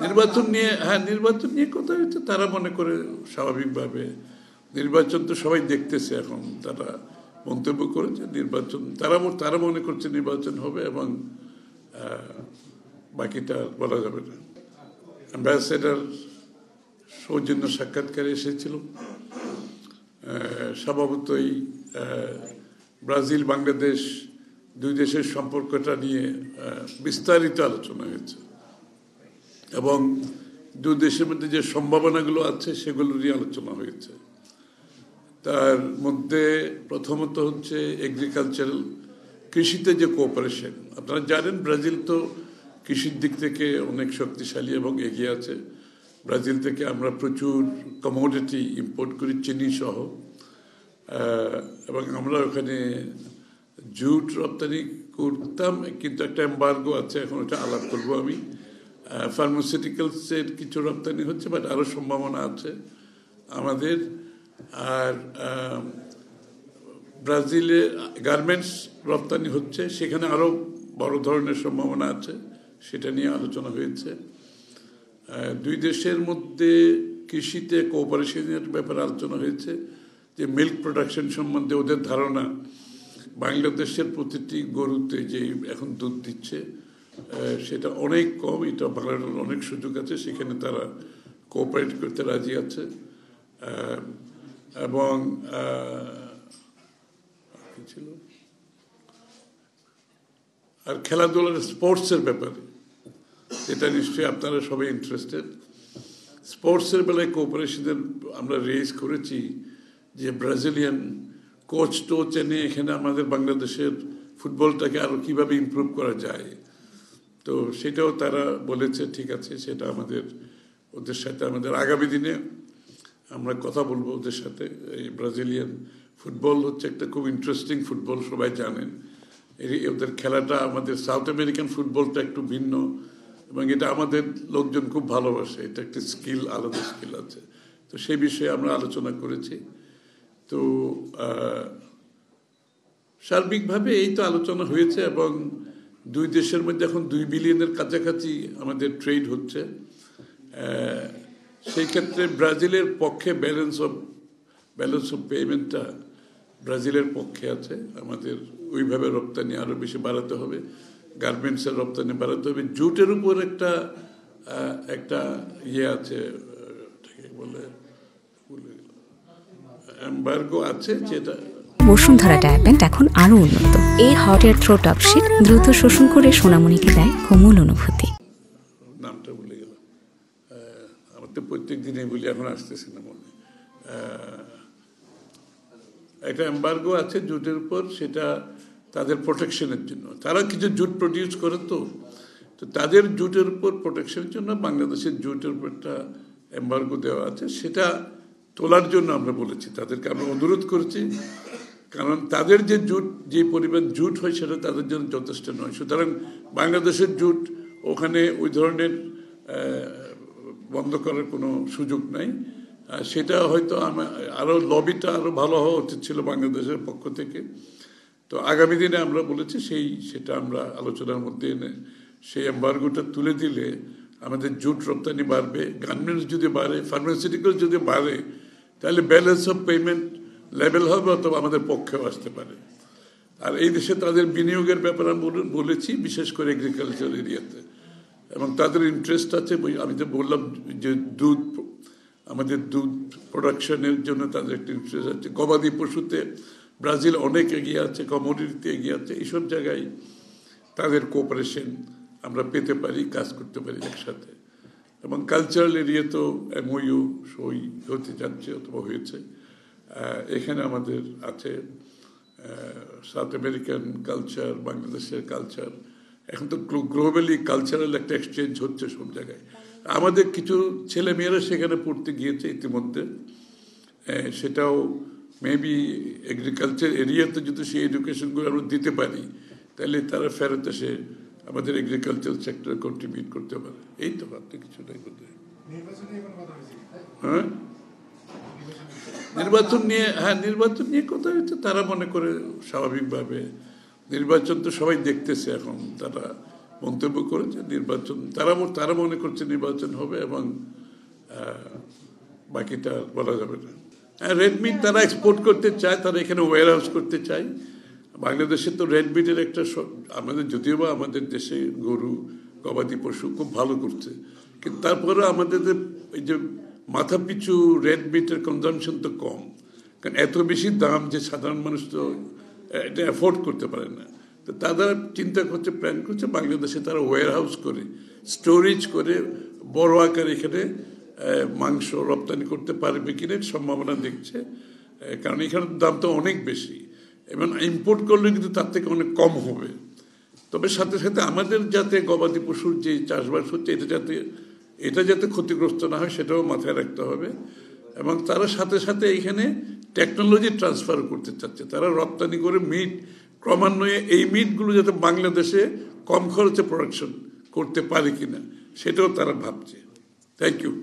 নির্বাচন নিয়ে কথা হচ্ছে। তারা মনে করে স্বাভাবিকভাবে নির্বাচন তো সবাই দেখতেছে এখন। তারা মন্তব্য করেছে নির্বাচন, তারা মনে করছে নির্বাচন হবে, এবং বাকিটা বলা যাবে না। অ্যাম্বাসেডার সৌজন্য সাক্ষাৎকারে এসেছিল। স্বভাবতই ব্রাজিল বাংলাদেশ দুই দেশের সম্পর্কটা নিয়ে বিস্তারিত আলোচনা হয়েছে, এবং দুই দেশের মধ্যে যে সম্ভাবনাগুলো আছে সেগুলো নিয়ে আলোচনা হয়েছে। তার মধ্যে প্রথমত হচ্ছে এগ্রিকালচারাল, কৃষিতে যে কোঅপারেশন। আপনারা জানেন ব্রাজিল তো কৃষির দিক থেকে অনেক শক্তিশালী এবং এগিয়ে আছে। ব্রাজিল থেকে আমরা প্রচুর কমোডিটি ইম্পোর্ট করি, চিনি সহ, এবং আমরা ওখানে জুট রপ্তানি করতাম, কিন্তু একটা এম্বার্গো আছে, এখন ওটা আলাপ করবো আমি। ফার্মাসিউটিক্যালসের কিছু রপ্তানি হচ্ছে, বাট আরও সম্ভাবনা আছে আমাদের। আর ব্রাজিলে গার্মেন্টস রপ্তানি হচ্ছে, সেখানে আরও বড় ধরনের সম্ভাবনা আছে, সেটা নিয়ে আলোচনা হয়েছে। দুই দেশের মধ্যে কৃষিতে কোঅপারেশনের ব্যাপারে আলোচনা হয়েছে, যে মিল্ক প্রোডাকশন সম্বন্ধে ওদের ধারণা। বাংলাদেশের প্রতিটি গরুতে যে এখন দুধ দিচ্ছে সেটা অনেক কম, এটা বাড়ানোর অনেক সুযোগ আছে, সেখানে তারা কোঅপারেট করতে রাজি আছে। এবং ছিল আর খেলাধুলার স্পোর্টসের ব্যাপারে, এটা নিশ্চয়ই আপনারা সবাই ইন্টারেস্টেড। স্পোর্টসের বেলায় কোঅপারেশনের আমরা রেজ করেছি, যে ব্রাজিলিয়ান কোচ টোচ এনে এখানে আমাদের বাংলাদেশের ফুটবলটাকে আরও কীভাবে ইমপ্রুভ করা যায়। তো সেটাও তারা বলেছে ঠিক আছে, সেটা ওদের সাথে আমাদের আগামী দিনে আমরা কথা বলবো ওদের সাথে। এই ব্রাজিলিয়ান ফুটবল হচ্ছে একটা খুব ইন্টারেস্টিং ফুটবল, সবাই জানেন। ওদের খেলাটা আমাদের সাউথ আমেরিকান ফুটবলটা একটু ভিন্ন, এবং এটা আমাদের লোকজন খুব ভালোবাসে। এটা একটা স্কিল, আলাদা স্কিল আছে। তো সেই বিষয়ে আমরা আলোচনা করেছি। তো সার্বিকভাবে এই তো আলোচনা হয়েছে, এবং দুই দেশের মধ্যে এখন 2 বিলিয়নের কাছাকাছি আমাদের ট্রেড হচ্ছে। সেই ক্ষেত্রে ব্রাজিলের পক্ষে ব্যালেন্স অফ পেমেন্টটা ব্রাজিলের পক্ষে আছে। আমাদের ওইভাবে রপ্তানি আরও বেশি বাড়াতে হবে, গার্মেন্টসের রপ্তানি বাড়াতে হবে। জুটের উপর একটা ইয়ে আছে, বলে এম্বার্গো আছে, যেটা বসুন্ধরা ডায়াপেন্ট এখন আরো উন্নত। এই hot air through top sheet দ্রুত শোষণ করে সোনামণিকে দেয় কোমল অনুভূতি। নামটা ভুলে গেলাম, আমার তো প্রত্যেক দিনই বলি, এখন আসতেছে না মনে। একটা এম্বার্গো আছে জুটের উপর, সেটা তাদের প্রোটেকশনের জন্য। তারা কিছু জুট প্রডিউস করে, তো তাদের জুটের উপর প্রোটেকশনের জন্য বাংলাদেশের জুটের উপর একটা এম্বার্গো দেওয়া আছে। সেটা তোলার জন্য আমরা বলেছি তাদেরকে, আমরা অনুরোধ করেছি, কারণ তাদের যে পরিমাণ জুট হয় সেটা তাদের জন্য যথেষ্ট নয়। সুতরাং বাংলাদেশের জুট ওখানে ওই ধরনের বন্ধ করার কোনো সুযোগ নাই। সেটা হয়তো আরও লবিটা আরও ভালো হওয়া উচিত ছিল বাংলাদেশের পক্ষ থেকে। তো আগামী দিনে আমরা বলেছি সেটা আমরা আলোচনার মধ্যে এনে সেই এম্বার্গোটা তুলে দিলে আমাদের জুট রপ্তানি বাড়বে, গার্মেন্টস যদি বাড়ে, ফার্মাসিউটিক্যাল যদি বাড়ে, তাহলে ব্যালেন্স অফ পেমেন্ট লেভেল হবে, অথবা আমাদের পক্ষেও আসতে পারে। আর এই দেশে তাদের বিনিয়োগের ব্যাপারে বলেছি, বিশেষ করে এগ্রিকালচার এরিয়াতে, এবং তাদের ইন্টারেস্ট আছে। আমি তো বললাম যে আমাদের দুধ প্রোডাকশনের জন্য তাদের একটা ইন্টারেস্ট আছে। গবাদি পশুতে ব্রাজিল অনেক এগিয়ে আছে, কমোডিটিতে এগিয়ে আছে। এইসব জায়গায় তাদের কোঅপারেশন আমরা পেতে পারি, কাজ করতে পারি একসাথে। এবং কালচারাল এরিয়া তো এমওইউ সই হতে যাচ্ছে অথবা হয়েছে। এখানে আমাদের আছে সাউথ আমেরিকান কালচার, বাংলাদেশের কালচার। এখন তো গ্লোবালি কালচারাল একটা এক্সচেঞ্জ হচ্ছে সব জায়গায়। আমাদের কিছু ছেলেমেয়েরা সেখানে পড়তে গিয়েছে ইতিমধ্যে। সেটাও মেবি এগ্রিকালচার এরিয়াতে যদি সেই এডুকেশনগুলো আমরা দিতে পারি, তাহলে তারা ফেরত এসে আমাদের এগ্রিকালচার সেক্টরে কন্ট্রিবিউট করতে পারে। এই তো ভাবতে কিছু নাই বলতে। হ্যাঁ, নির্বাচন নিয়ে কথা হচ্ছে। তারা মনে করে স্বাভাবিকভাবে নির্বাচন তো সবাই দেখতেছে এখন। তারা মন্তব্য করেছে নির্বাচন, তারা মনে করছে নির্বাচন হবে এবং বাকিটা বলা যাবে না। রেড মিট তারা এক্সপোর্ট করতে চায়, তারা এখানে ওয়্যার হাউস করতে চায়। বাংলাদেশে তো রেড মিটের একটা, আমাদের যদিও বা আমাদের দেশে গরু গবাদি পশু খুব ভালো করছে, কিন্তু তারপরে আমাদের এই যে মাথা পিছু রেড মিটের কনজামশন তো কম, কারণ এত বেশি দাম যে সাধারণ মানুষ তো এটা অ্যাফোর্ড করতে পারে না। তো তারা চিন্তা করছে, প্ল্যান করছে বাংলাদেশে তারা ওয়্যার হাউস করে স্টোরেজ করে বড় আকার এখানে মাংস রপ্তানি করতে পারবে কিনা সম্ভাবনা দেখছে, কারণ এখানের দাম তো অনেক বেশি এবং ইম্পোর্ট করলে কিন্তু তার থেকে অনেক কম হবে। তবে সাথে সাথে আমাদের যাতে গবাদি পশুর যে চাষবাস হচ্ছে এটা যাতে ক্ষতিগ্রস্ত না হয় সেটাও মাথায় রাখতে হবে। এবং তারা সাথে সাথে এখানে টেকনোলজি ট্রান্সফার করতে চাচ্ছে, তারা রপ্তানি করে মিট ক্রমান্বয়ে এই মিটগুলো যাতে বাংলাদেশে কম খরচে প্রোডাকশন করতে পারে কিনা সেটাও তারা ভাবছে। Thank you.